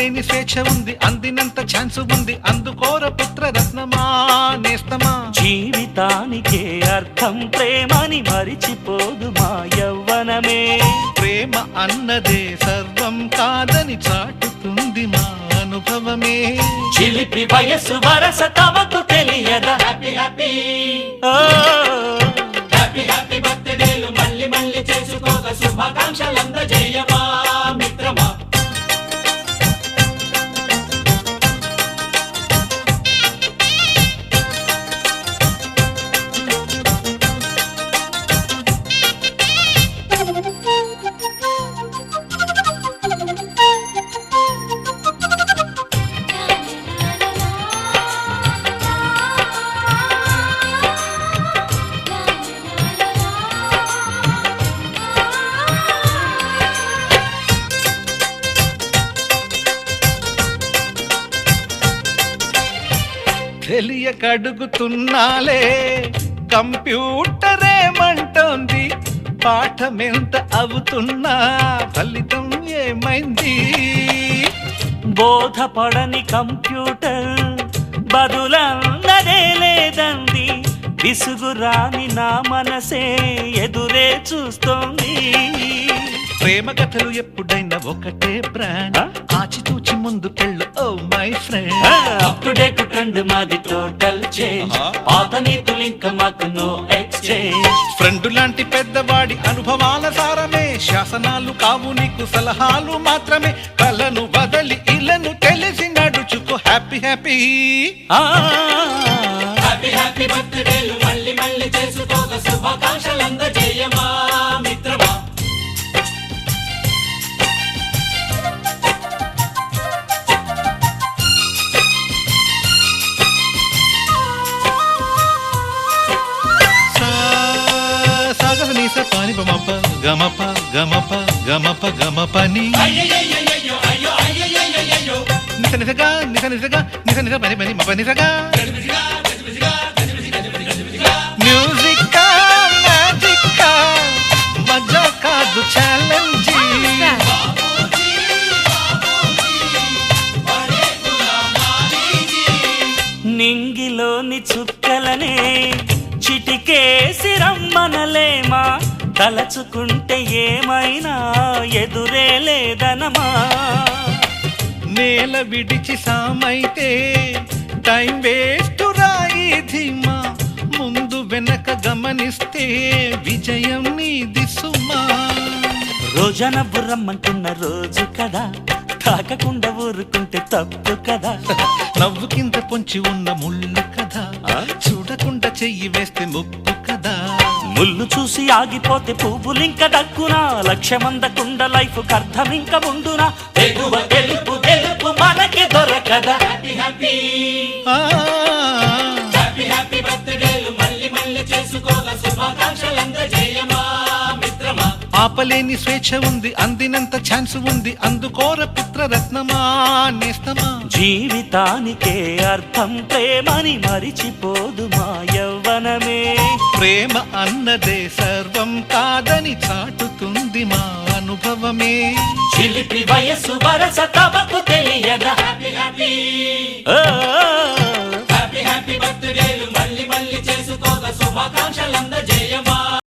ఆపలేని స్వేచ్ఛ ఉంది, అందినంత ఛాన్స్ ఉంది, అందుకోర పుత్రరత్నమా నేస్తమా. జీవితానికే అర్థం ప్రేమని మరిచిపోదు మా యవ్వనమే. ప్రేమ అన్నదే సర్వం కాదని చాటుతుంది మా అనుభవమే. చిలిపి వయసు వరస తమకు తెలియదా. హ్యాపీ హ్యాపీ హ్యాపీ హ్యాపీ బర్త్డేలు మళ్ళీ మళ్ళీ చేసుకోక శుభాకాంక్షలందజేయమా మిత్రమా. తెలియకడుగుతున్నాలే కంప్యూటరేమంటోంది, పాఠమెంత అవుతున్నా ఫలితం ఏమైంది. బోధపడని కంప్యూటర్ బదులన్నదే లేదంది, విసుగురాని నా మనసే ఎదురే చూస్తోంది. ప్రేమ కథలు ఎప్పుడైనా ఒకటే బ్రాండ్, ఆచితూచి ముందుకెళ్ళు oh my friend. Up to date trend మాది టోటల్ చేంజ్, పాత నీతులు ఇంకా మాకు నో ఎక్స్చేంజ్. ఫ్రెండ్ లాంటి పెద్దవాడి అనుభవాల సారమే, శాసనాలు కావు నీకు సలహాలు మాత్రమే. కలను వదలి ఇలను తెలిసి నడుచుకో హ్యాపీ హ్యాపీ హ్యాపీ హ్యాపీ బర్త్డేలు మళ్ళీ మళ్ళీ చేసుకోక శుభాకాంక్షలందజేయమా మిత్రమా. పాని బమప గమప గమప గమప గమపని నిస నిసగా నిస నిసగా నిస నిస పని పని మప నిసగా. మ్యూజిక్ మ్యాజిక్ మజా కాదు ఛాలెంజ్. నింగిలోని చుక్కలనే చిటికేసి రమ్మనలేమా, తలచుకుంటే ఏమైనా ఎదురే లేదనమా. నేల విడిచి సామైతే టైం వేస్ట్ రాయి ధీమా, ముందు వెనక గమనిస్తే విజయం నీది సుమా. రోజన బుర్రమ్మంటున్న రోజు కదా, తాకకుండా ఊరుకుంటే తప్పు కదా. నవ్వు కింద పొంచి ఉన్న ముళ్ళు కదా, చూడకుండా చెయ్యి వేస్తే ముప్పు కదా. ముళ్ళు చూసి ఆగిపోతే పువ్వులింక దక్కునా, లక్ష్యమందకుండ లైఫ్ అర్థం ఇంక ఉండునా. ఎగువ గెలుపు గెలుపు మనకి దొరకదా. హ్యాపీ హ్యాపీ హ్యాపీ హ్యాపీ బర్త్డేలు మళ్ళీ మళ్ళీ చేసుకోగా శుభాకాంక్షలందజేయమా మిత్రమా. ఆపలేని స్వేచ్ఛ ఉంది, అందినంత ఛాన్స్ ఉంది, అందుకోర పుత్రరత్నమా నేస్తమా. జీవితానికే అర్థం ప్రేమని మరిచిపోదు మా యవ్వనమే. ప్రేమ అన్నదే సర్వం కాదని చాటుతుంది మా అనుభవమే. చిలిపి వయసు వరస తమకు తెలియదా. హ్యాపీ హ్యాపీ హ్యాపీ హ్యాపీ బర్త్డేలు మళ్ళీ మళ్ళీ చేసుకోగా శుభాకాంక్షలందజేయమా.